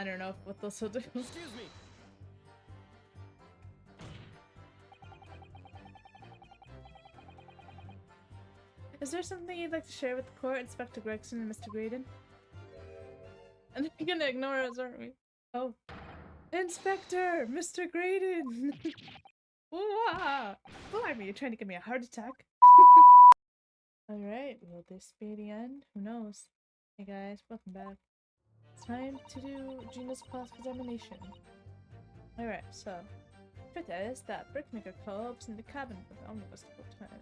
I don't know what those will do. Excuse me. Is there something you'd like to share with the court, Inspector Gregson and Mr. Graydon? And you're gonna ignore us, aren't we? Oh. Inspector! Mr. Graydon! Wah! Blimey, you're trying to give me a heart attack. Alright, will this be the end? Who knows? Hey guys, welcome back. It's time to do Gina's cross-examination. Alright, so truth is that Brickmaker Club was in the cabin for the omnibus the whole time.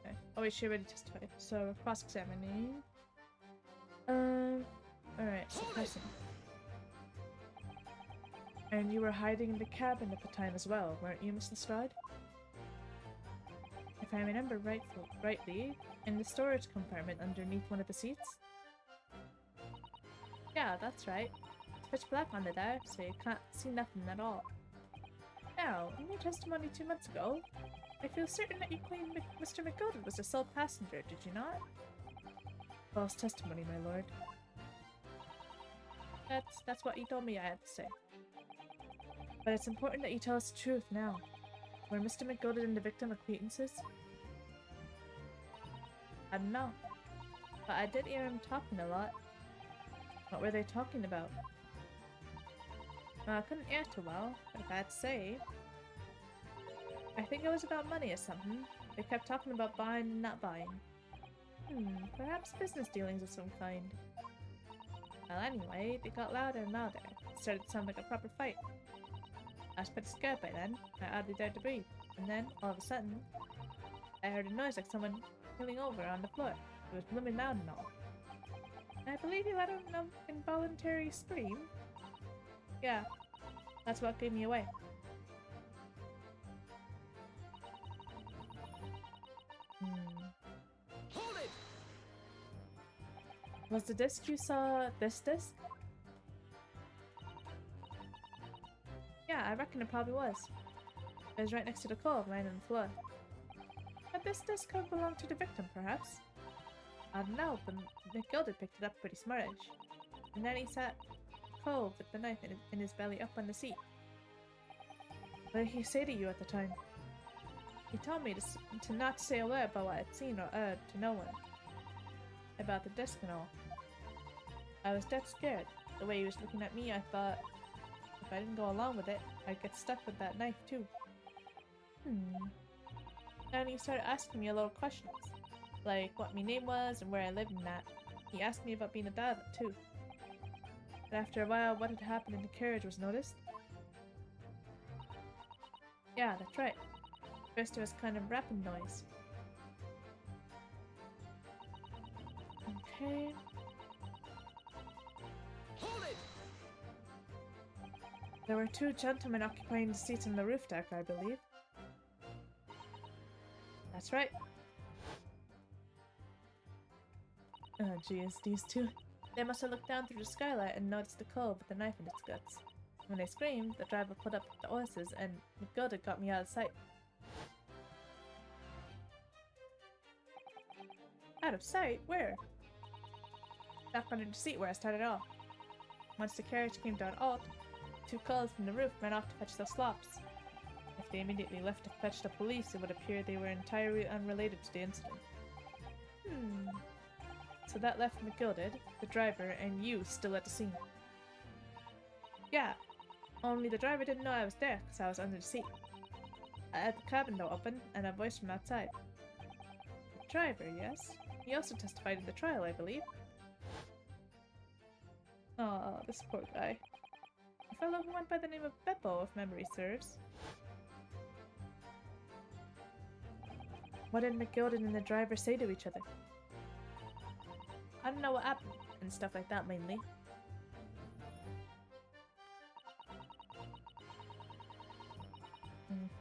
Okay. Oh wait, she already testified. So we're cross-examining. Alright, so person. And you were hiding in the cabin at the time as well, weren't you, Miss Lestrade? If I remember rightly, in the storage compartment underneath one of the seats? Yeah, that's right. It's pitch black under there, so you can't see nothing at all. Now, in your testimony 2 months ago, I feel certain that you claimed Mr. McGoldrick was the sole passenger, did you not? False testimony, my lord. That's what you told me I had to say. But it's important that you tell us the truth now. Were Mr. McGoldrick and the victim acquaintances? I don't know. But I did hear him talking a lot. What were they talking about? Well, I couldn't hear too well, but if I had to say, I think it was about money or something. They kept talking about buying and not buying. Perhaps business dealings of some kind. Well, anyway, they got louder and louder. It started to sound like a proper fight. I was pretty scared by then. I hardly dared to breathe. And then, all of a sudden, I heard a noise like someone killing over on the floor. It was blooming loud and all. And I believe you let out an involuntary scream. Yeah, that's what gave me away. Hold it! Was the disc you saw this disc? Yeah, I reckon it probably was. It was right next to the cove, lying on the floor. But this disc could belong to the victim, perhaps? I don't know, but McGilder picked it up pretty smartish. And then he sat cove with the knife in his belly up on the seat. What did he say to you at the time? He told me to not say a word about what I'd seen or heard to no one. About the disc and all. I was dead scared. The way he was looking at me, I thought, if I didn't go along with it, I'd get stuck with that knife too. And he started asking me a lot of questions. Like what my name was and where I lived and that. He asked me about being a dad too. But after a while, what had happened in the carriage was noticed. Yeah, that's right. First there was kind of rapping noise. Okay. Hold it! There were 2 gentlemen occupying the seats on the roof deck, I believe. That's right. Oh jeez, these 2. They must have looked down through the skylight and noticed the cove with the knife in its guts. When they screamed, the driver put up the horses and McGilder got me out of sight. Out of sight? Where? Back under the seat where I started off. Once the carriage came to an halt, 2 culls from the roof ran off to fetch the slops. If they immediately left to fetch the police, it would appear they were entirely unrelated to the incident. So that left McGilded, the driver, and you still at the scene. Yeah, only the driver didn't know I was there because I was under the seat. I had the cabin door open and a voice from outside. The driver, yes? He also testified in the trial, I believe. Oh, this poor guy. A fellow who went by the name of Beppo, if memory serves. What did McGilden and the driver say to each other? I don't know what happened, and stuff like that mainly.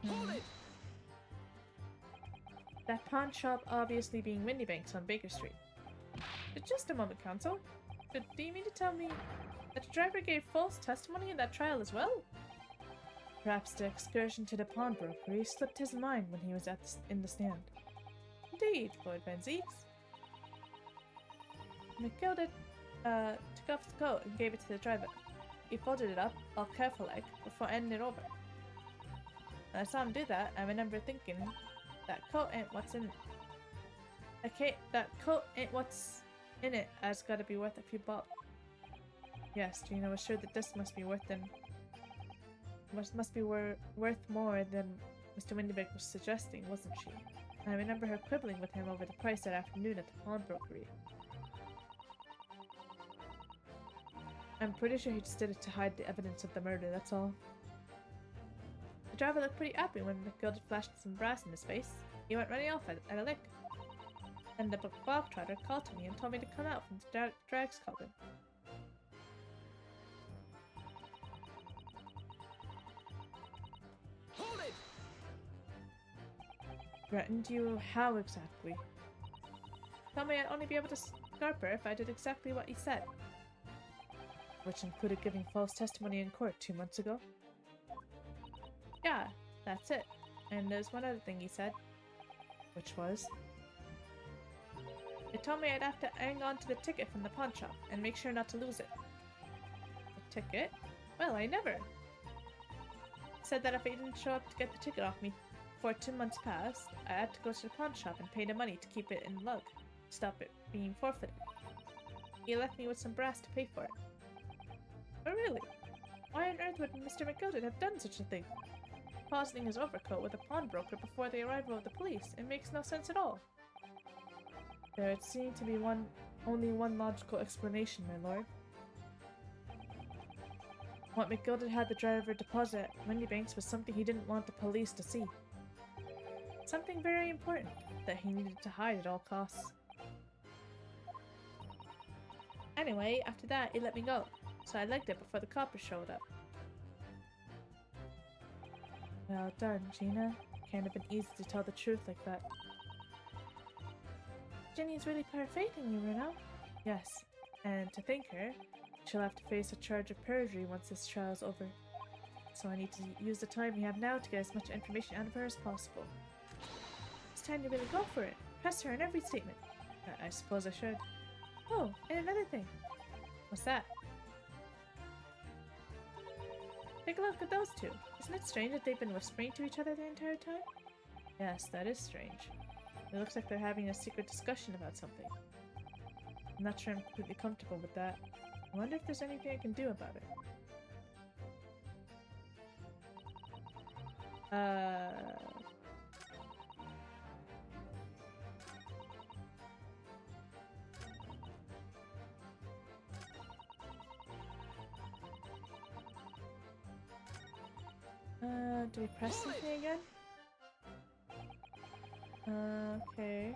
Hold it! That pawn shop obviously being Windybanks on Baker Street. But just a moment, counsel. Do you mean to tell me that the driver gave false testimony in that trial as well? Perhaps the excursion to the pawnbrokery slipped his mind when he was in the stand. Indeed, Lord Van Zeeks. McGilda took off his coat and gave it to the driver. he folded it up, all careful-like, before handing it over. When I saw him do that, I remember thinking, that coat ain't what's in it. That coat ain't what's in it. Has gotta be worth a few bob. Yes, Gina was sure that this must be worth more than Mr. Windybank was suggesting, wasn't she? I remember her quibbling with him over the price that afternoon at the pawnbrokery. I'm pretty sure he just did it to hide the evidence of the murder, that's all. The driver looked pretty happy when McGilded flashed some brass in his face. He went running off at a lick. And the bog trotter called to me and told me to come out from the drags cabin. Hold it! Threatened you? How exactly? Told me I'd only be able to scarp her if I did exactly what he said. Which included giving false testimony in court 2 months ago. Yeah, that's it. And there's one other thing he said. Which was? It told me I'd have to hang on to the ticket from the pawn shop and make sure not to lose it. The ticket? Well, I never. Said that if I didn't show up to get the ticket off me before 2 months passed, I had to go to the pawn shop and pay the money to keep it in lug, to stop it being forfeited. He left me with some brass to pay for it. Oh really? Why on earth would Mr. McGilded have done such a thing? Depositing his overcoat with a pawnbroker before the arrival of the police. It makes no sense at all. There would seem to be only one logical explanation, my lord. What McGilded had the driver deposit at Windybanks was something he didn't want the police to see. Something very important that he needed to hide at all costs. Anyway, after that, he let me go, so I legged it before the coppers showed up. Well done, Gina. Can't have been easy to tell the truth like that. Jenny's really put her faith in you, Bruno. Yes, and to thank her, she'll have to face a charge of perjury once this trial's over. So I need to use the time we have now to get as much information out of her as possible. It's time to really go for it. Press her in every statement. I suppose I should. Oh, and another thing. What's that? Take a look at those two. Isn't it strange that they've been whispering to each other the entire time? Yes, that is strange. It looks like they're having a secret discussion about something. I'm not sure I'm completely comfortable with that. I wonder if there's anything I can do about it. Do we press something again? Okay.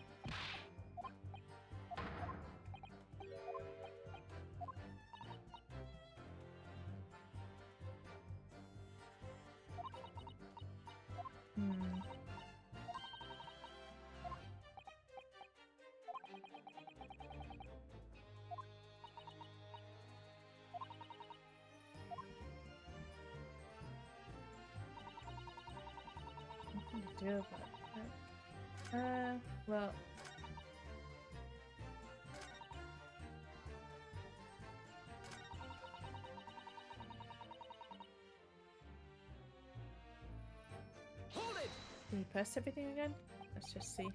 Nothing to do about that. Well. Hold it! Can we press everything again? Let's just see.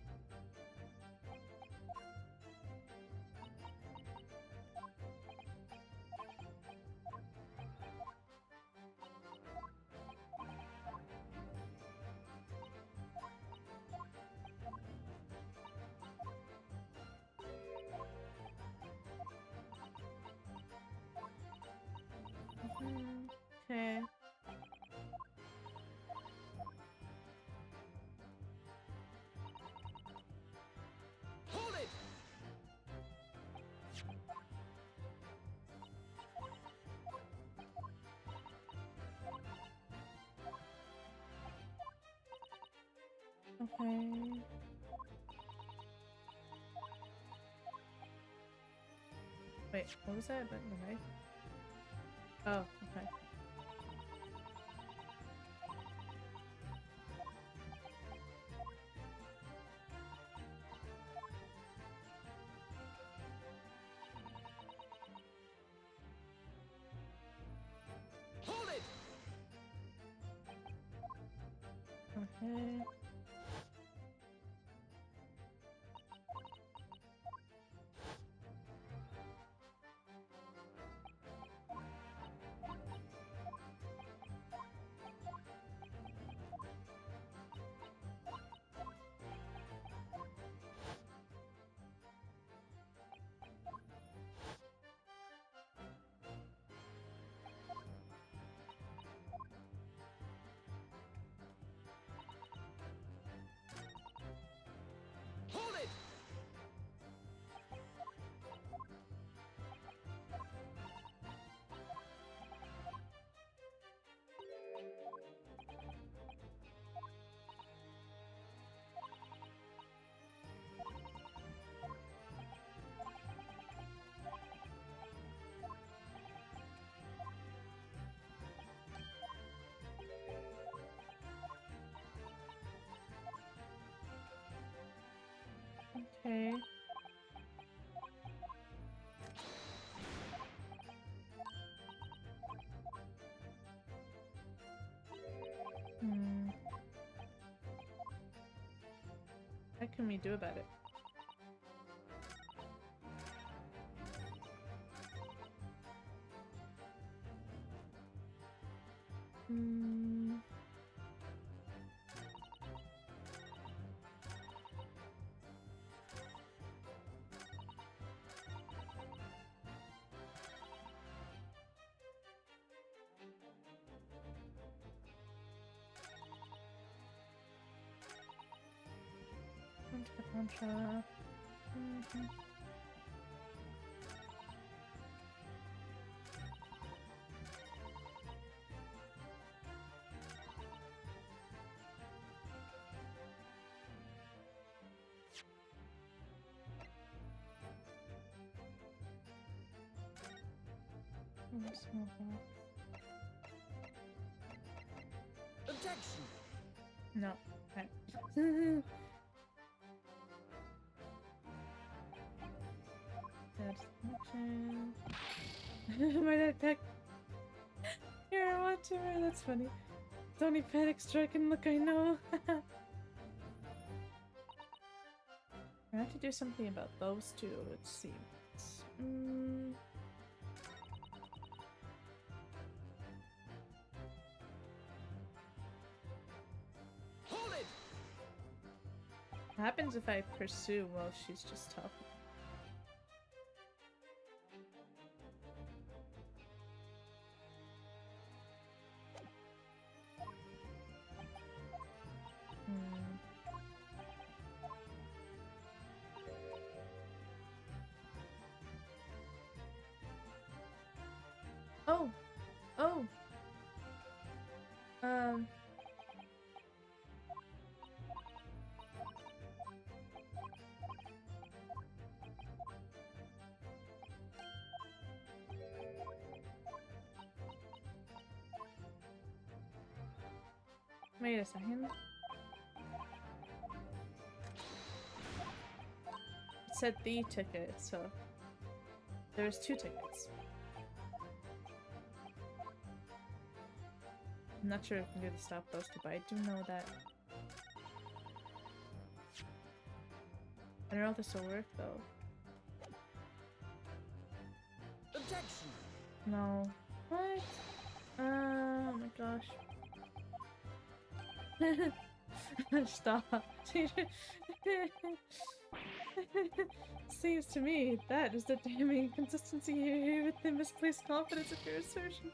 Okay. Hold it! Okay. Wait, what was that button, right? Oh, okay. Okay. Hmm. What can we do about it? Hmm. Onto the contra. Mhm. Oh, small box. Objection! No. Okay. That's connection. My dad picked. Here, I want to. That's funny. Tony panic stricken. Look, I know. I have to do something about those two, it seems. Hold it! What happens if I pursue while she's just talking? Hmm. Oh! Oh! Um... Wait a second. It said the ticket, so... There's 2 tickets. I'm not sure if I can do the stop poster, but I do know that... I don't know if this will work, though. Objection! No. What? Oh my gosh. Stop. Seems to me that is the damning inconsistency here with the misplaced confidence of your assertion.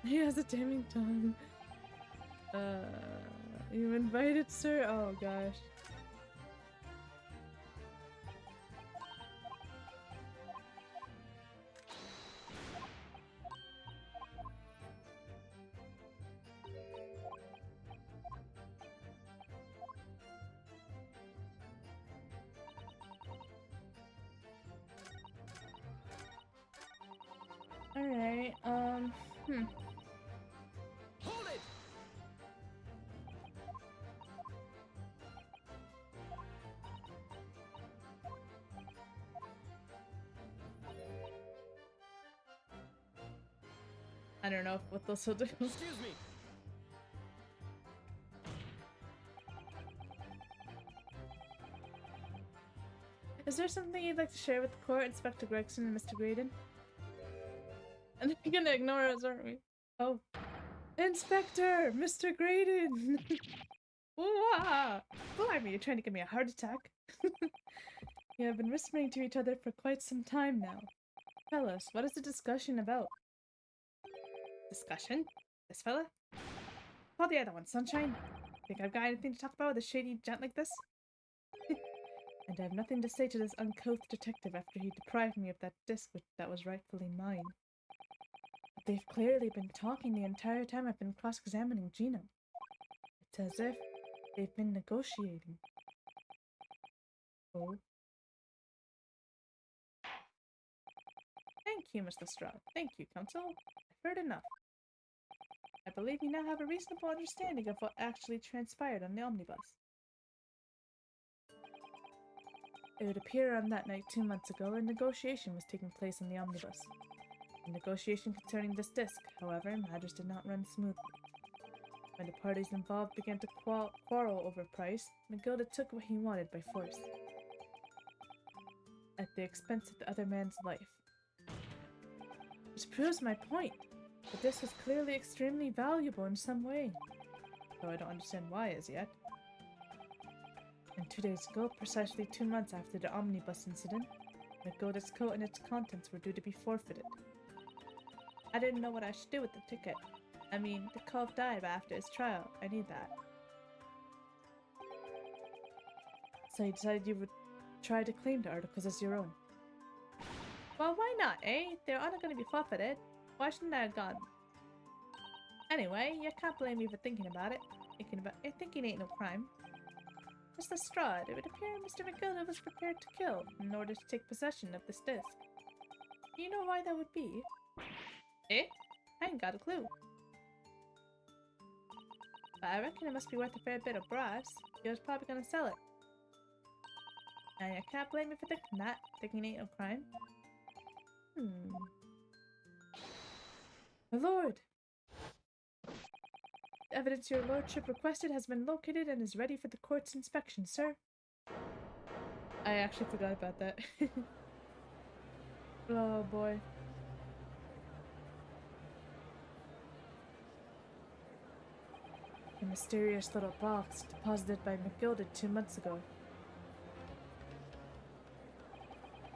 He has a damning tongue. You invited, sir? Oh gosh. Alright, Hold it! I don't know what this will do. Excuse me! Is there something you'd like to share with the court, Inspector Gregson and Mr. Graydon? And they're gonna ignore us, aren't we? Oh. Inspector! Mr. Graydon! Ooh-ah! Blimey, you're trying to give me a heart attack? You have been whispering to each other for quite some time now. Tell us, what is the discussion about? Discussion? This fella? Call the other one, Sunshine. Think I've got anything to talk about with a shady gent like this? And I have nothing to say to this uncouth detective after he deprived me of that disc that was rightfully mine. But they've clearly been talking the entire time I've been cross-examining Gina. It's as if they've been negotiating. Oh. Thank you, Mr. Straw. Thank you, Counsel. I've heard enough. I believe you now have a reasonable understanding of what actually transpired on the omnibus. It would appear on that night 2 months ago, a negotiation was taking place in the omnibus. The negotiation concerning this disc, however, matters did not run smoothly. When the parties involved began to quarrel over price, McGilda took what he wanted by force, at the expense of the other man's life. Which proves my point. The disc was clearly extremely valuable in some way, though I don't understand why as yet. And 2 days ago, precisely 2 months after the omnibus incident, McGilda's coat and its contents were due to be forfeited. I didn't know what I should do with the ticket. I mean, the cove died after his trial. I knew that. So you decided you would try to claim the articles as your own. Well, why not, eh? They're not going to be forfeited. Why shouldn't I have gone? Anyway, you can't blame me for thinking about it. Thinking ain't no crime. Miss Lestrade, it would appear Mr. McGilda was prepared to kill in order to take possession of this disc. Do you know why that would be? Eh? I ain't got a clue. But I reckon it must be worth a fair bit of brass. He was probably gonna sell it. And I can't blame me for thinking that. Thinking ain't no crime. My lord! The evidence your lordship requested has been located and is ready for the court's inspection, sir. I actually forgot about that. Oh boy. A mysterious little box deposited by McGilda 2 months ago.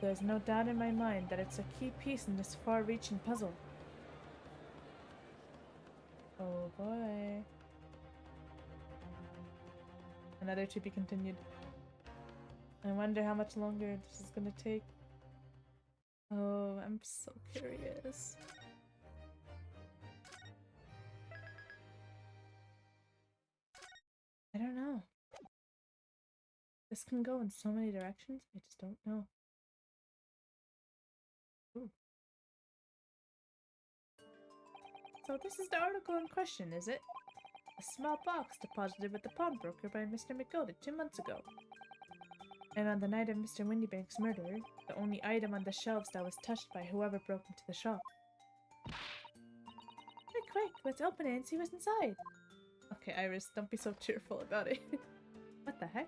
There's no doubt in my mind that it's a key piece in this far-reaching puzzle. Oh boy. Another to be continued. I wonder how much longer this is gonna take. Oh, I'm so curious. I don't know. This can go in so many directions, I just don't know. Ooh. So this is the article in question, is it? A small box deposited with the pawnbroker by Mr. McGilda 2 months ago. And on the night of Mr. Windybank's murder, the only item on the shelves that was touched by whoever broke into the shop. Quick, quick, let's open it and see what's inside. Okay, Iris, don't be so cheerful about it. What the heck?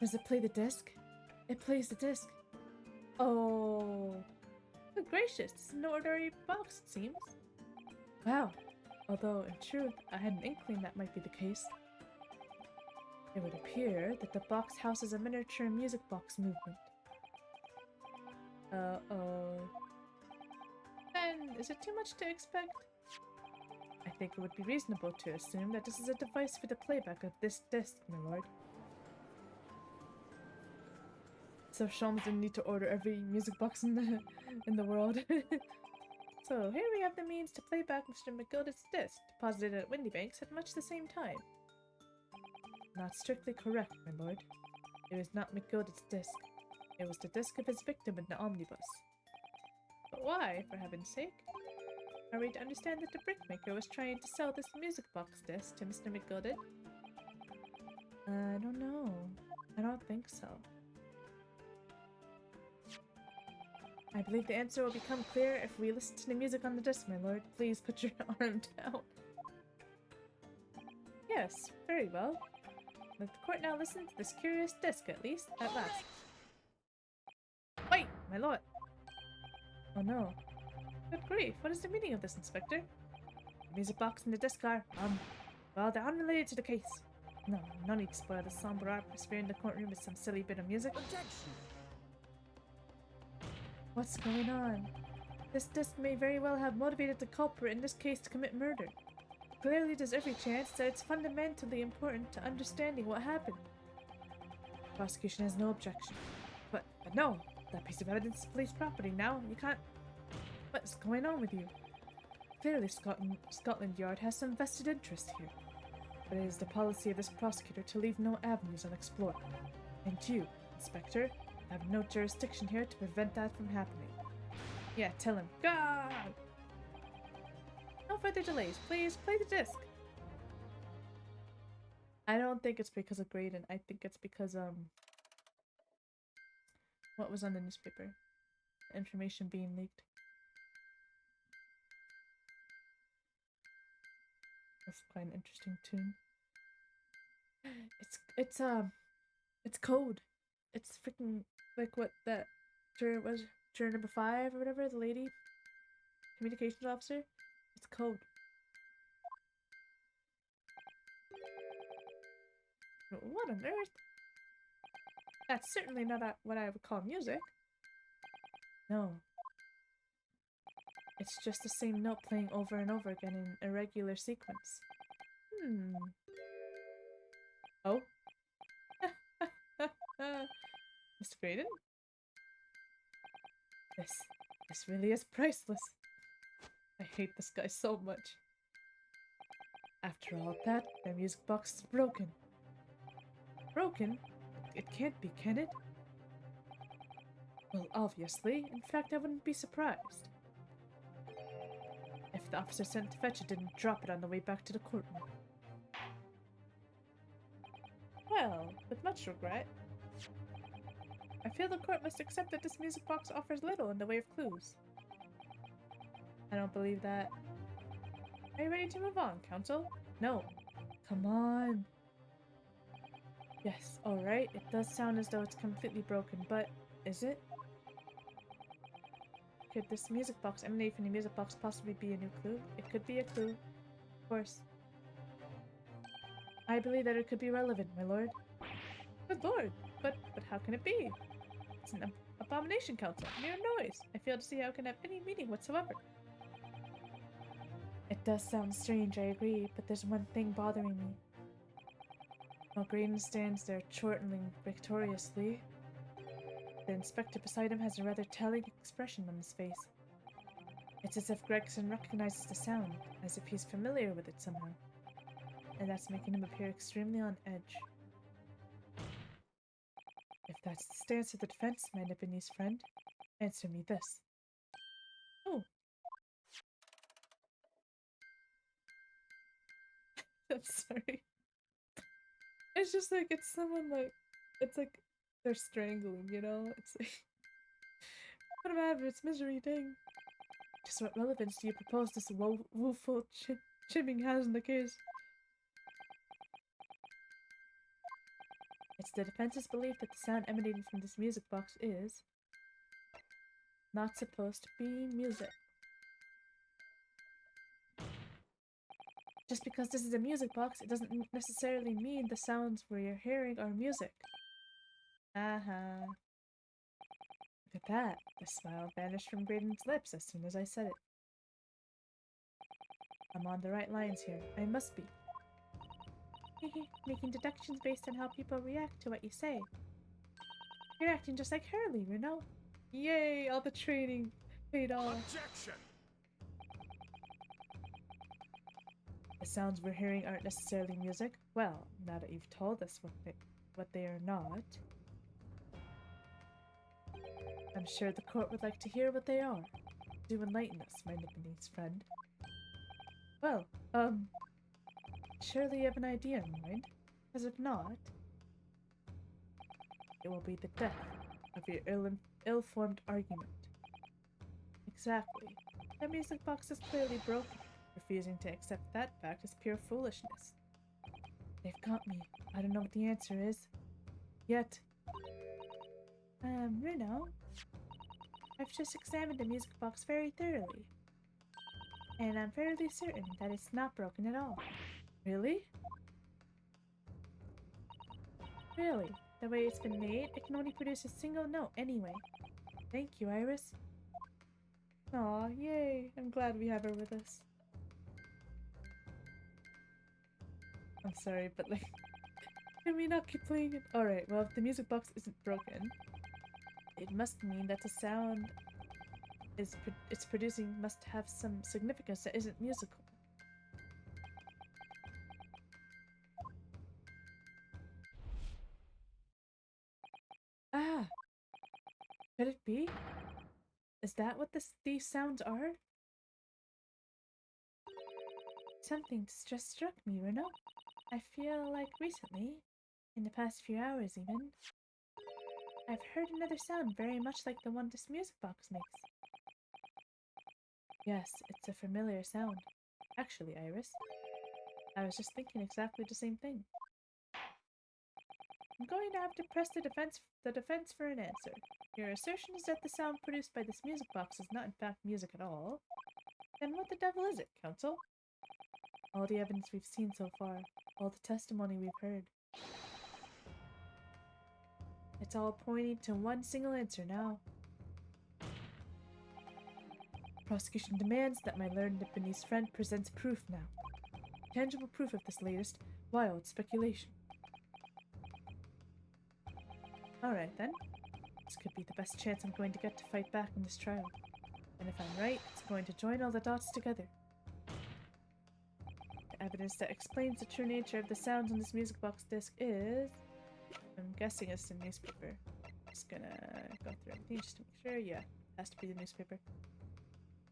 Does it play the disc? It plays the disc. Oh. Good gracious, this is an ordinary box, it seems. Wow. Although, in truth, I had an inkling that might be the case. It would appear that the box houses a miniature music box movement. Uh-oh. Then, is it too much to expect? I think it would be reasonable to assume that this is a device for the playback of this disc, my lord. So Sholmes didn't need to order every music box in the world. So here we have the means to play back Mr. McGilda's disc, deposited at Windybanks at much the same time. Not strictly correct, my lord. It was not McGilda's disc. It was the disc of his victim in the omnibus. But why, for heaven's sake? Are we to understand that the brickmaker was trying to sell this music box disc to Mr. McGilda? I don't know. I don't think so. I believe the answer will become clear if we listen to the music on the disc, my lord. Please put your arm down. Yes, very well. Let the court now listen to this curious disc, at last. Wait, my lord! Oh no. Good grief, what is the meaning of this, Inspector? The music box and the disc are, well, they're unrelated to the case. No need to spoil the somber atmosphere in the courtroom with some silly bit of music. Objection! What's going on? This disc may very well have motivated the culprit in this case to commit murder. Clearly there's every chance that it's fundamentally important to understanding what happened. The prosecution has no objection. But no! That piece of evidence is police property now. You can't... What's going on with you? Clearly Scotland Yard has some vested interest here. But it is the policy of this prosecutor to leave no avenues unexplored. And you, Inspector, have no jurisdiction here to prevent that from happening. Yeah, tell him. God! No further delays. Please, play the disc. I don't think it's because of Graydon. I think it's because, what was on the newspaper? Information being leaked. That's quite an interesting tune. It's code. It's freaking like what that juror number 5 or whatever, the lady communications officer. It's code. What on earth? That's certainly not what I would call music. No. It's just the same note playing over and over again in irregular sequence. Hmm. Oh? Mr. Graydon? This, this really is priceless. I hate this guy so much. After all that, their music box is broken. Broken? It can't be, can it? Well, obviously. In fact, I wouldn't be surprised if the officer sent to fetch it didn't drop it on the way back to the courtroom. Well, with much regret, I feel the court must accept that this music box offers little in the way of clues. I don't believe that. Are you ready to move on, counsel? No. Come on. Yes, alright. It does sound as though it's completely broken, but is it? Could this music box emanate from the music box possibly be a new clue? It could be a clue. Of course. I believe that it could be relevant, my lord. Good lord! But how can it be? It's an abomination, counsel. Mere noise. I fail to see how it can have any meaning whatsoever. It does sound strange, I agree, but there's one thing bothering me. While Graydon stands there chortling victoriously, the inspector beside him has a rather telling expression on his face. It's as if Gregson recognizes the sound, as if he's familiar with it somehow. And that's making him appear extremely on edge. If that's the stance of the defense, my Nipponese friend, answer me this. Oh. I'm sorry. It's just like, it's someone like, it's like they're strangling, you know? It's like, what about its misery, dang. Just what relevance do you propose this woeful chimming has in the case? It's the defense's belief that the sound emanating from this music box is not supposed to be music. Just because this is a music box, it doesn't necessarily mean the sounds we're hearing are music. Uh-huh. Look at that. The smile vanished from Graydon's lips as soon as I said it. I'm on the right lines here. I must be. Making deductions based on how people react to what you say. You're acting just like Hurley, you know? Yay! All the training paid off. Objection! The sounds we're hearing aren't necessarily music. Well, now that you've told us what they are not, I'm sure the court would like to hear what they are. Do enlighten us, my Nipponese friend. Well, surely you have an idea in mind, because if not, it will be the death of your ill-formed argument. Exactly. That music box is clearly broken. Refusing to accept that fact is pure foolishness. They've got me. I don't know what the answer is. Yet. Bruno, I've just examined the music box very thoroughly. And I'm fairly certain that it's not broken at all. Really? Really? The way it's been made, it can only produce a single note anyway. Thank you, Iris. Aw, yay. I'm glad we have her with us. I'm sorry, but like, can we not keep playing it? Alright, well, if the music box isn't broken, it must mean that the sound it's producing must have some significance that isn't musical. Ah! Could it be? Is that what these sounds are? Something just struck me, Renault. I feel like recently, in the past few hours even, I've heard another sound very much like the one this music box makes. Yes, it's a familiar sound. Actually, Iris, I was just thinking exactly the same thing. I'm going to have to press the defense for an answer. Your assertion is that the sound produced by this music box is not in fact music at all. Then what the devil is it, Counsel? All the evidence we've seen so far, all the testimony we've heard. It's all pointing to one single answer now. The prosecution demands that my learned Nipponese friend presents proof now. Tangible proof of this latest, wild speculation. Alright then. This could be the best chance I'm going to get to fight back in this trial. And if I'm right, it's going to join all the dots together. The evidence that explains the true nature of the sounds on this music box disc is... I'm guessing it's the newspaper. Just gonna go through everything just to make sure. Yeah, has to be the newspaper.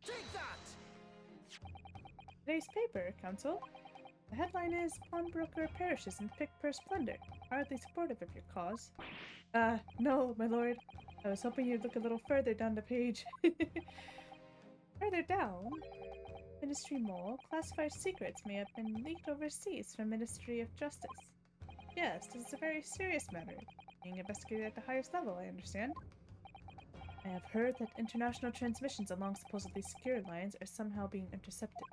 Take that! Today's paper, Counsel. The headline is Pawnbroker perishes in pick-purse plunder. Hardly supportive of your cause. No, my lord. I was hoping you'd look a little further down the page. Further down? Ministry mole, classified secrets may have been leaked overseas from Ministry of Justice. Yes, this is a very serious matter. Being investigated at the highest level, I understand. I have heard that international transmissions along supposedly secure lines are somehow being intercepted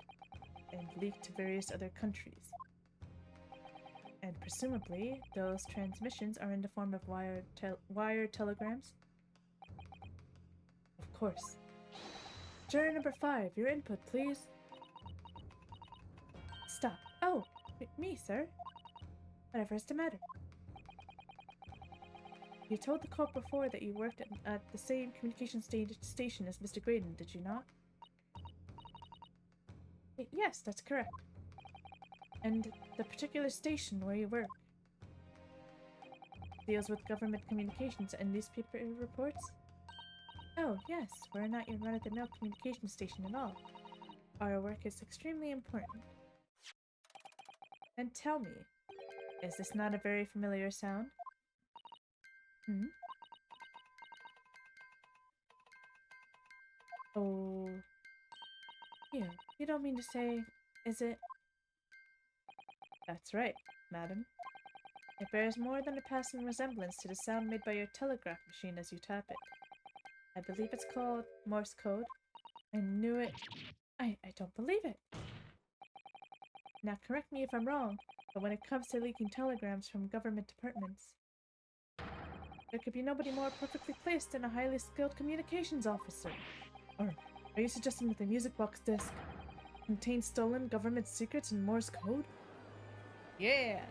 and leaked to various other countries. And presumably, those transmissions are in the form of wire telegrams? Of course. Juror number 5, your input, please. Stop. Oh, me, sir. Whatever is the matter? You told the court before that you worked at the same communication station as Mr. Graydon, did you not? Yes, that's correct. And the particular station where you work deals with government communications and newspaper reports? Oh, yes, we're not your run-of-the-mill communication station at all. Our work is extremely important. And tell me, is this not a very familiar sound? Hmm? Oh... You don't mean to say, is it? That's right, madam. It bears more than a passing resemblance to the sound made by your telegraph machine as you tap it. I believe it's called Morse code. I knew it. I don't believe it. Now correct me if I'm wrong, but when it comes to leaking telegrams from government departments, there could be nobody more perfectly placed than a highly skilled communications officer. Or are you suggesting that the music box disc contains stolen government secrets in Morse code? Yeah!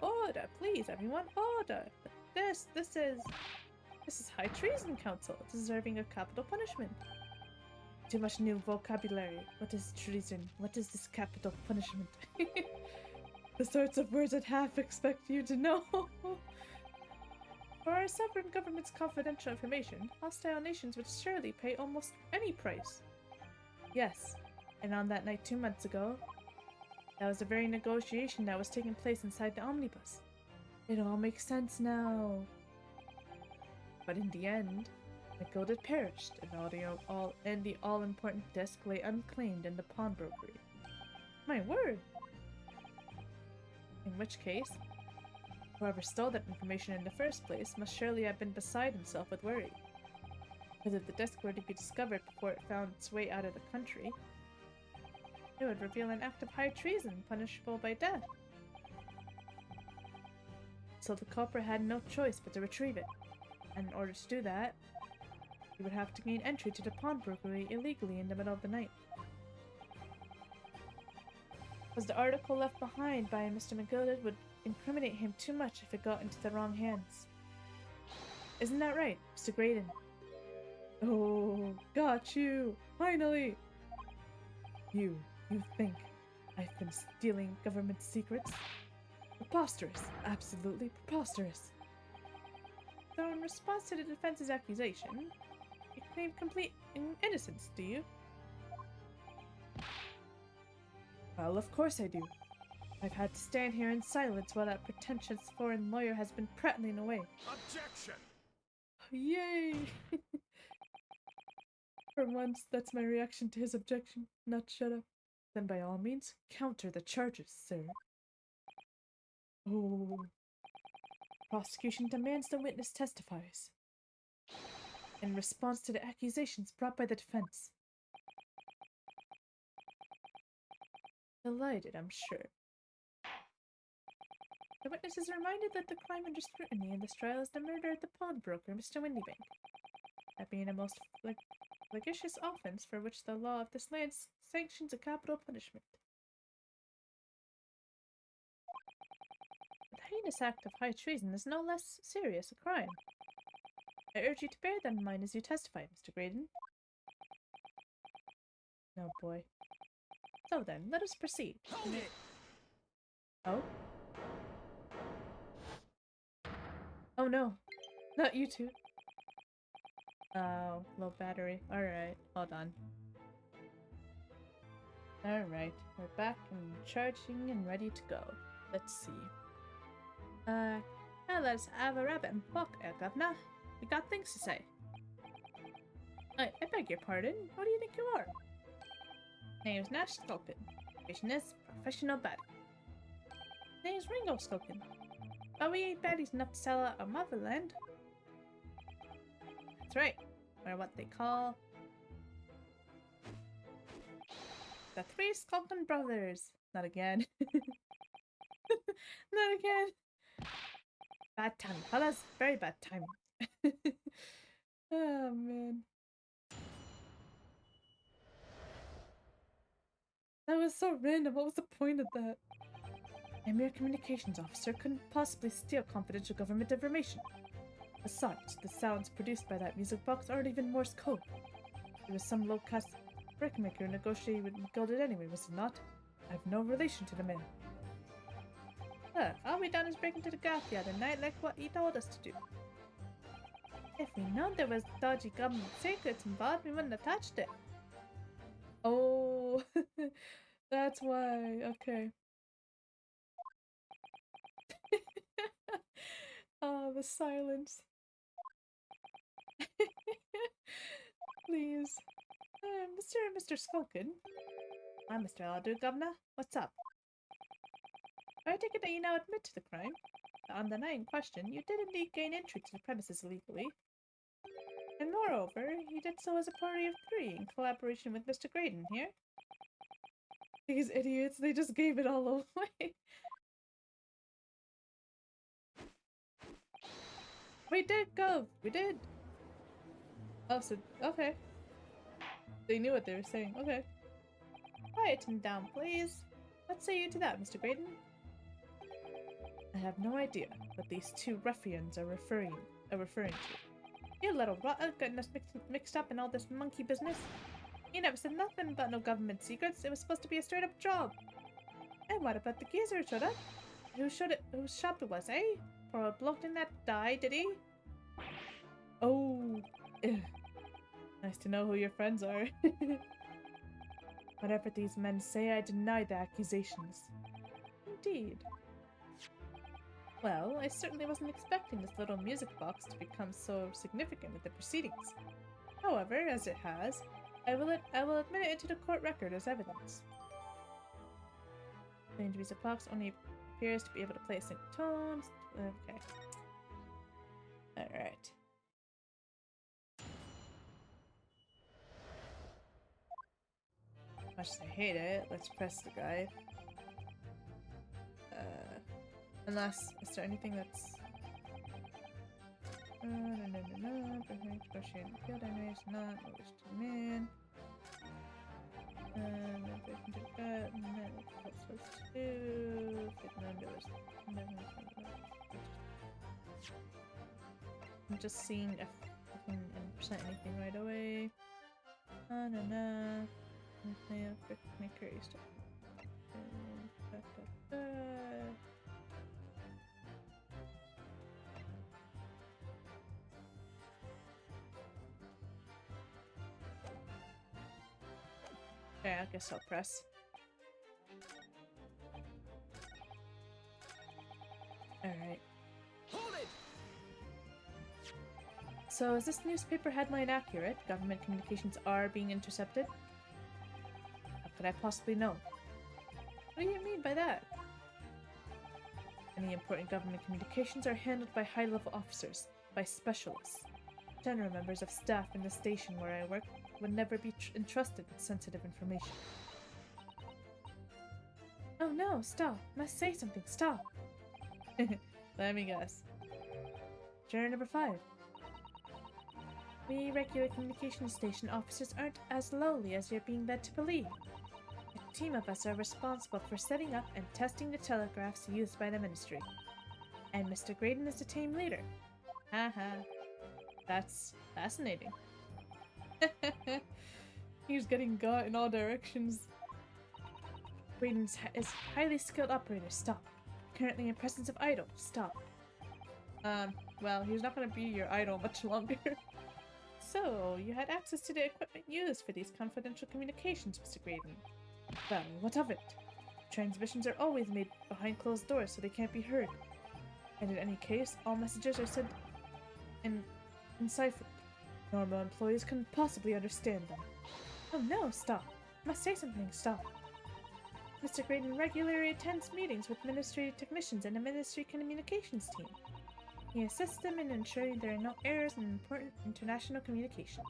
Order, please, everyone, order! This is high treason, Counsel, deserving of capital punishment. Too much new vocabulary. What is treason? What is this capital punishment? The sorts of words I'd half expect you to know. For our sovereign government's confidential information, hostile nations would surely pay almost any price. Yes, and on that night 2 months ago, that was the very negotiation that was taking place inside the omnibus. It all makes sense now. But in the end, McGill had perished, and the all-important disc lay unclaimed in the pawnbrokery. My word! In which case, whoever stole that information in the first place must surely have been beside himself with worry. Because if the disc were to be discovered before it found its way out of the country, it would reveal an act of high treason punishable by death. So the culprit had no choice but to retrieve it, and in order to do that, he would have to gain entry to the pawnbrokery illegally in the middle of the night. Because the article left behind by Mr. McGilded would incriminate him too much if it got into the wrong hands. Isn't that right, Mr. Graydon? Oh, got you! Finally! You think I've been stealing government secrets? Preposterous. Absolutely preposterous. So in response to the defense's accusation, you claim complete innocence, do you? Well, of course I do. I've had to stand here in silence while that pretentious foreign lawyer has been prattling away. Objection! Yay! For once, that's my reaction to his objection, not shut up. Then by all means, counter the charges, sir. Oh. Prosecution demands the witness testifies in response to the accusations brought by the defense. Delighted, I'm sure. The witness is reminded that the crime under scrutiny in this trial is the murder of the pawnbroker, Mr. Windybank. That being a most flagitious offense for which the law of this land sanctions a capital punishment. The heinous act of high treason is no less serious a crime. I urge you to bear that in mind as you testify, Mr. Graydon. Oh boy. So then, let us proceed. Hold it! Oh? Oh no. Not you two. Oh, low battery. Alright, hold on. Alright, we're back and charging and ready to go. Let's see. Now let's have a rabbit and walk, Governor. We got things to say. I beg your pardon. Who do you think you are? Name's Nash Sculpin. Vision is professional baddie. Name's Ringo Sculpin. But we ain't baddies enough to sell out our motherland. That's right. We're what they call the Three Sculpin Brothers. Not again. Not again. Bad time, fellas. Very bad time. Oh, man. That was so random. What was the point of that? A mere communications officer couldn't possibly steal confidential government information. Besides, the sounds produced by that music box aren't even Morse code. It was some low-caste brickmaker negotiating with Gilded anyway, was it not? I have no relation to the man. Look, all we done is break into the gaff the other night like what he told us to do. If we known there was dodgy government secrets involved, we wouldn't have touched it. Oh, that's why. Okay. Oh, the silence. Please. Mr. Skulkin. I'm Mr. Aldur, Governor. What's up? I take it that you now admit to the crime. On the night in question, you did indeed gain entry to the premises illegally. And moreover, you did so as a party of three in collaboration with Mr. Graydon here. These idiots, they just gave it all away. We did go! We did! Oh, so, okay. They knew what they were saying. Okay. Quiet him down, please. What say you to that, Mr. Graydon? I have no idea what these two ruffians are referring to. You little rotter getting us mixed up in all this monkey business. You never said nothing about no government secrets. It was supposed to be a straight up job. And what about the geezer who showed up? Whose shop it was, eh? Poor old bloke didn't that die, did he? Oh. Ugh. Nice to know who your friends are. Whatever these men say, I deny the accusations. Indeed. Well, I certainly wasn't expecting this little music box to become so significant with the proceedings. However, as it has, I will admit it into the court record as evidence. The music box only appears to be able to play single tones. Okay. Alright. Much as I hate it, let's press the guide. Unless, is there anything that's... No. Negotiating field enemies, not. No wish to man. Invasion to the gut, and then what's supposed to do? I'm just seeing if I can present anything right away. No. Maker stuff. Okay, I guess I'll press. Alright. Hold it! So is this newspaper headline accurate? Government communications are being intercepted? How could I possibly know? What do you mean by that? Any important government communications are handled by high-level officers, by specialists. General members of staff in the station where I work would never be entrusted with sensitive information. Oh no, stop. Must say something, stop. Let me guess. Juror number 5. We regular communication station officers aren't as lowly as you're being led to believe. A team of us are responsible for setting up and testing the telegraphs used by the ministry. And Mr. Graydon is the team leader. Haha. That's fascinating. He's getting got in all directions. Graydon is highly skilled operator. Stop. Currently in presence of idol. Stop. Well, he's not gonna be your idol much longer. So, you had access to the equipment used for these confidential communications, Mr. Graydon. Well, what of it? Transmissions are always made behind closed doors so they can't be heard. And in any case, all messages are sent in cipher. Normal employees couldn't possibly understand them. Oh no, stop. Must say something, stop. Mr. Graydon regularly attends meetings with ministry technicians and the ministry communications team. He assists them in ensuring there are no errors in important international communications.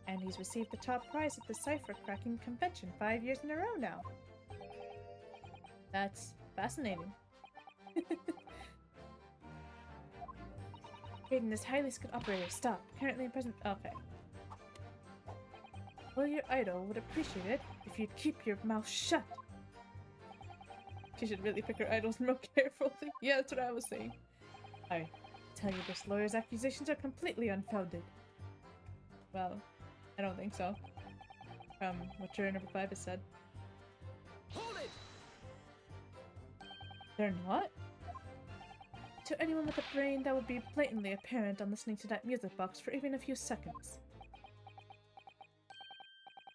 And he's received the top prize at the cipher cracking convention 5 years in a row now. That's fascinating. Graydon is highly skilled operator. Stop. Currently in present. Okay. Well, your idol would appreciate it if you'd keep your mouth shut. She should really pick her idols more carefully. Yeah, that's what I was saying. I tell you, this lawyer's accusations are completely unfounded. Well, I don't think so. From what juror number 5 has said. Hold it! They're not? To anyone with a brain, that would be blatantly apparent on listening to that music box for even a few seconds.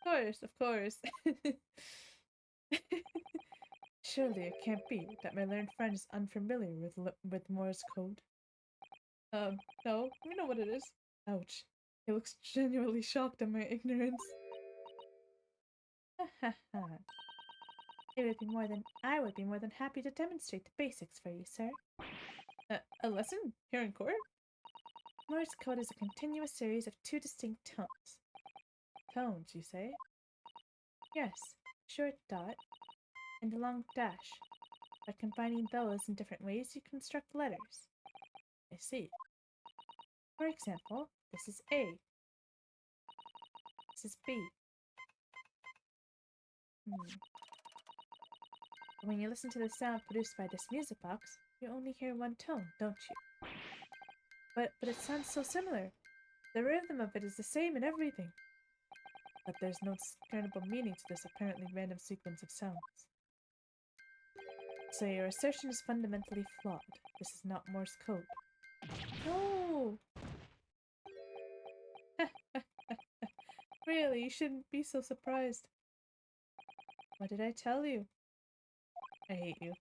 Of course. Surely it can't be that my learned friend is unfamiliar with Morse code. No, we know what it is. Ouch. He looks genuinely shocked at my ignorance. Ha ha ha. I would be more than happy to demonstrate the basics for you, sir. A lesson? Here in court? Morse code is a continuous series of 2 distinct tones. Tones, you say? Yes, short dot and a long dash. By combining those in different ways, you construct letters. I see. For example, this is A. This is B. When you listen to the sound produced by this music box, you only hear one tone, don't you? But it sounds so similar. The rhythm of it is the same in everything. But there's no discernible meaning to this apparently random sequence of sounds. So your assertion is fundamentally flawed. This is not Morse code. No! Really, you shouldn't be so surprised. What did I tell you? I hate you.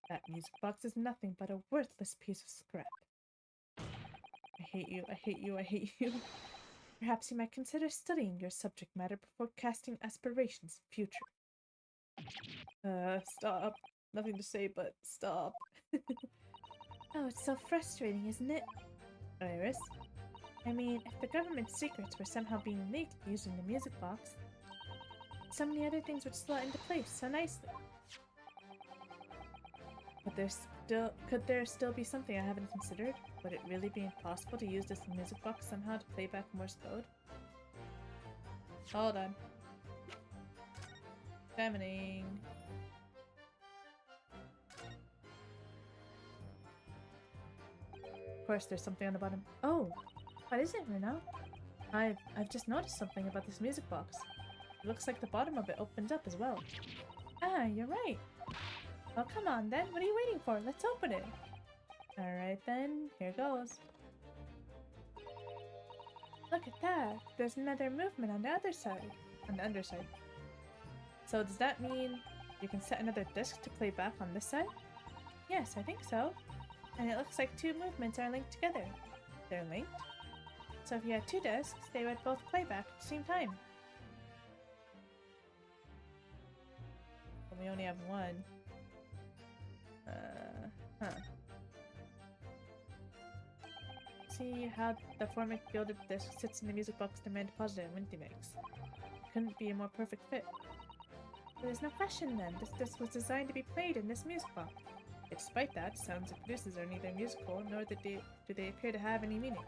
That music box is nothing but a worthless piece of scrap. I hate you, I hate you, I hate you. Perhaps you might consider studying your subject matter before casting aspirations in future. Stop. Nothing to say but stop. Oh, it's so frustrating, isn't it? Iris? I mean, if the government's secrets were somehow being leaked using the music box, so many other things would slot into place so nicely. But could there still be something I haven't considered? Would it really be impossible to use this music box somehow to play back Morse code? Hold on. Examining. Of course, there's something on the bottom. Oh, what is it, Reno? I've just noticed something about this music box. It looks like the bottom of it opens up as well. Ah, you're right. Well, come on then. What are you waiting for? Let's open it. Alright then, here goes. Look at that. There's another movement on the other side. On the underside. So does that mean you can set another disc to play back on this side? Yes, I think so. And it looks like two movements are linked together. They're linked? So if you had two discs, they would both play back at the same time. But we only have one. Huh. See how the former gilded disc sits in the music box the man deposited in Winty makes. It couldn't be a more perfect fit. But there's no question then, this disc was designed to be played in this music box. Yet despite that, sounds it produces are neither musical nor do they appear to have any meaning.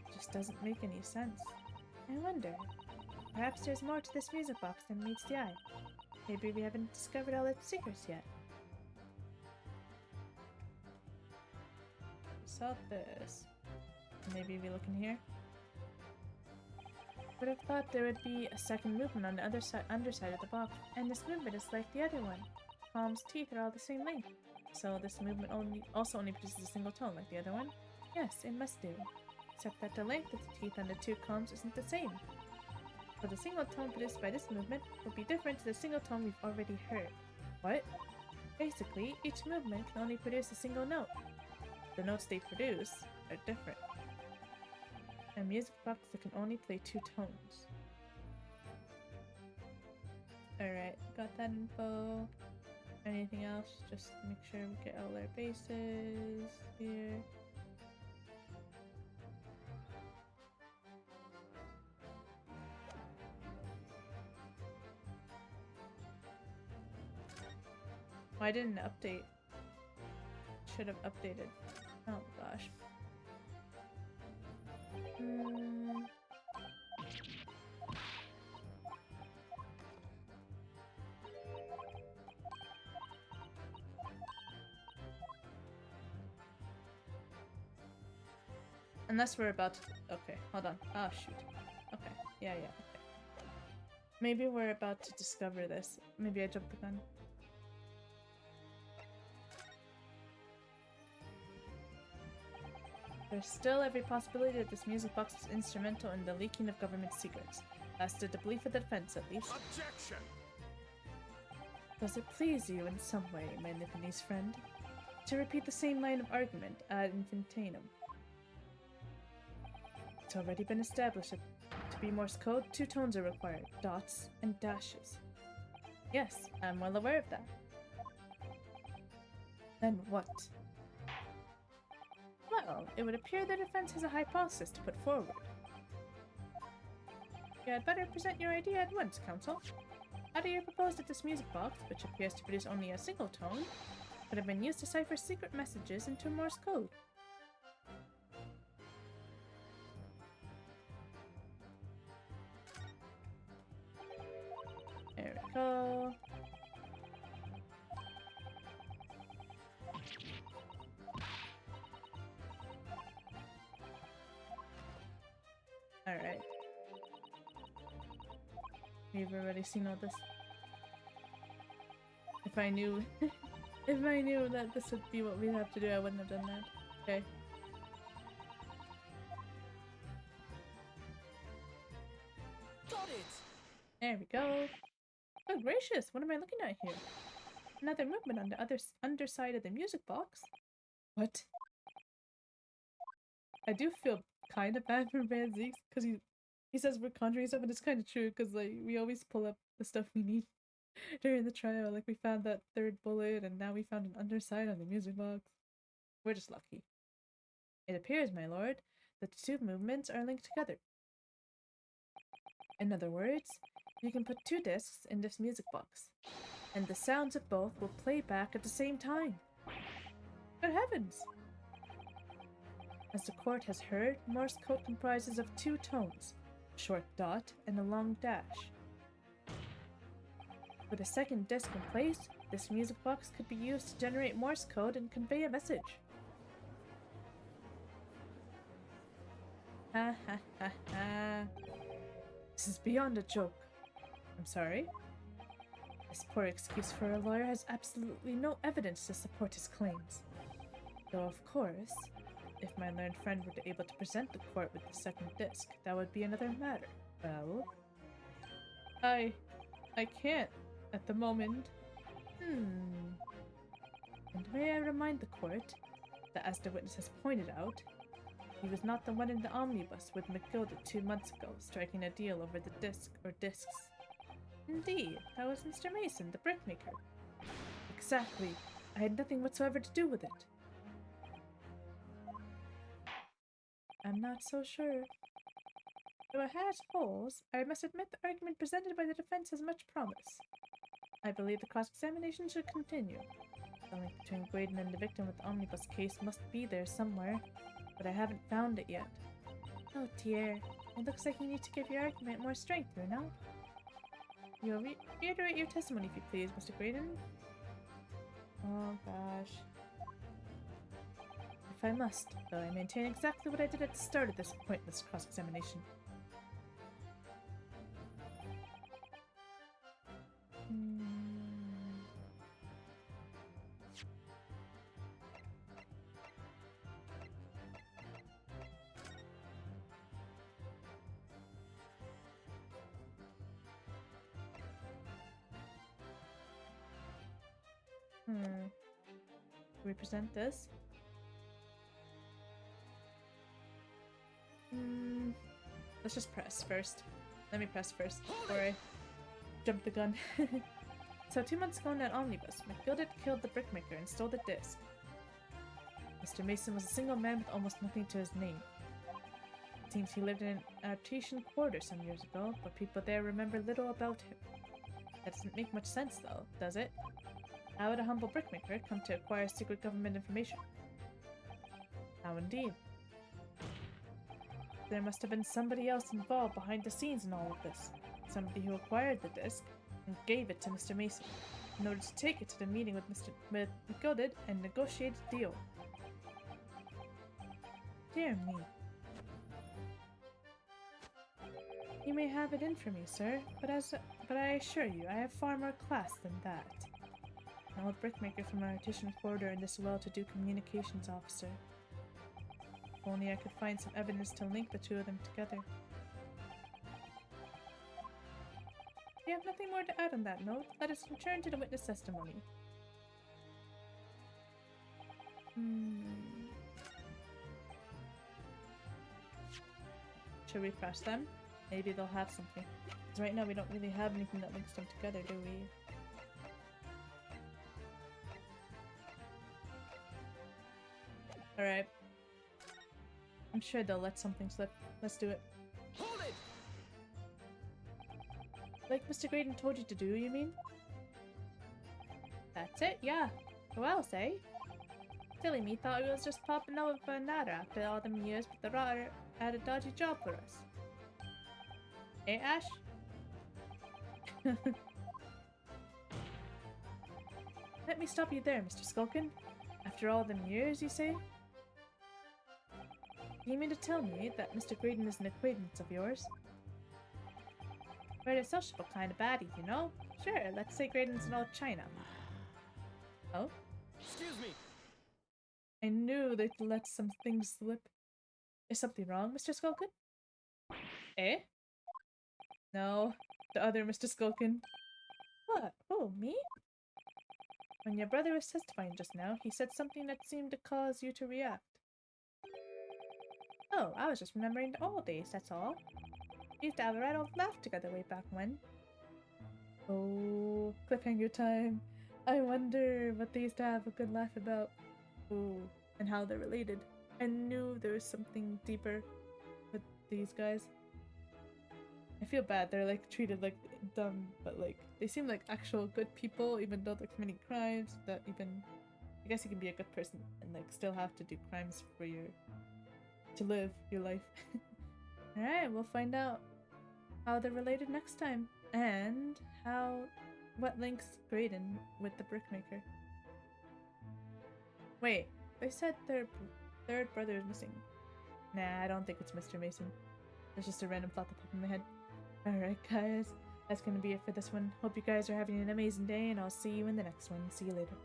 It just doesn't make any sense. I wonder, perhaps there's more to this music box than meets the eye. Maybe we haven't discovered all its secrets yet. Saw this. Maybe we look in here. Would have thought there would be a second movement on the underside of the box, and this movement is like the other one. Palm's teeth are all the same length, so this movement also only produces a single tone like the other one. Yes, it must do, except that the length of the teeth on the two combs isn't the same. So the single tone produced by this movement would be different to the single tone we've already heard. What? Basically, each movement can only produce a single note. The notes they produce are different. A music box that can only play two tones. Alright, got that info. Anything else? Just make sure we get all our bases here. Why didn't it update? Should have updated. Oh gosh. Unless we're about to... Okay, hold on. Oh, shoot. Okay. Yeah, okay. Maybe we're about to discover this. Maybe I jumped the gun. There's still every possibility that this music box was instrumental in the leaking of government secrets. That's the belief of the defense, at least. Objection! Does it please you in some way, my Nipponese friend, to repeat the same line of argument ad infinitum? It's already been established that to be Morse code, two tones are required, dots and dashes. Yes, I'm well aware of that. Then what? Well, it would appear the defense has a hypothesis to put forward. You had better present your idea at once, Counsel. How do you propose that this music box, which appears to produce only a single tone, could have been used to cipher secret messages into Morse code? There we go. Alright. We've already seen all this. If I knew if I knew that this would be what we'd have to do, I wouldn't have done that. Okay. Got it! There we go. Oh gracious, what am I looking at here? Another movement on the underside of the music box. What? I do feel kind of bad for Van Zeeks because he says we're conjuring stuff, and it's kind of true because like we always pull up the stuff we need during the trial. Like we found that third bullet, and now we found an underside on the music box. We're just lucky. It appears, my lord, that the two movements are linked together. In other words, you can put two discs in this music box, and the sounds of both will play back at the same time. Good heavens! As the court has heard, Morse code comprises of two tones, a short dot and a long dash. With a second disc in place, this music box could be used to generate Morse code and convey a message. Ha ha ha ha. This is beyond a joke. I'm sorry? This poor excuse for a lawyer has absolutely no evidence to support his claims. Though of course, if my learned friend were able to present the court with the second disc, that would be another matter. Well, I can't at the moment. And may I remind the court that, as the witness has pointed out, he was not the one in the omnibus with McGilded 2 months ago, striking a deal over the disc or discs. Indeed, that was Mr. Mason, the brickmaker. Exactly. I had nothing whatsoever to do with it. I'm not so sure. Though it has holes, I must admit the argument presented by the defense has much promise. I believe the cross-examination should continue. The link between Graydon and the victim with the omnibus case must be there somewhere, but I haven't found it yet. Oh dear, it looks like you need to give your argument more strength, Bruno. You'll reiterate your testimony if you please, Mr. Graydon. Oh gosh. If I must, though I maintain exactly what I did at the start of this pointless cross-examination. Can we present this? Let's just press first. Let me press first before I jump the gun. So 2 months ago in that omnibus, McGilded killed the brickmaker and stole the disc. Mr. Mason was a single man with almost nothing to his name. It seems he lived in an artisan quarter some years ago, but people there remember little about him. That doesn't make much sense though, does it? How would a humble brickmaker come to acquire secret government information? How indeed. There must have been somebody else involved behind the scenes in all of this. Somebody who acquired the disc and gave it to Mr. Mason in order to take it to the meeting with McGilded and negotiate a deal. Dear me. You may have it in for me, sir, but I assure you, I have far more class than that. An old brickmaker from our artisan quarter and this well-to-do communications officer. If only I could find some evidence to link the two of them together. If you have nothing more to add on that note, let us return to the witness testimony. Should we press them? Maybe they'll have something. Because right now we don't really have anything that links them together, do we? Alright. I'm sure they'll let something slip. Let's do it. Hold it! Like Mr. Graydon told you to do, you mean? That's it, yeah. Who else, eh? Silly me thought he was just popping over for another after all them years, but the rotter had a dodgy job for us. Eh, Ash? Let me stop you there, Mr. Skulkin. After all them years, you say? You mean to tell me that Mr. Graydon is an acquaintance of yours? Quite a sociable kind of baddie, you know? Sure, let's say Graydon's an old China. Oh? Excuse me. I knew they'd let some things slip. Is something wrong, Mr. Skulkin? Eh? No, the other Mr. Skulkin. What? Oh, me? When your brother was testifying just now, he said something that seemed to cause you to react. Oh, I was just remembering the old days, that's all. We used to have a right old laugh together way back when. Oh, cliffhanger time. I wonder what they used to have a good laugh about. Oh, and how they're related. I knew there was something deeper with these guys. I feel bad, they're like treated like dumb, but like they seem like actual good people even though they're committing crimes. That even, I guess you can be a good person and like still have to do crimes for to live your life. Alright, we'll find out how they're related next time, and what links Graydon with the brickmaker. Wait, they said their third brother is missing. Nah, I don't think it's Mr. Mason. It's just a random thought that popped in my head. Alright guys, that's gonna be it for this one. Hope you guys are having an amazing day, and I'll see you in the next one. See you later.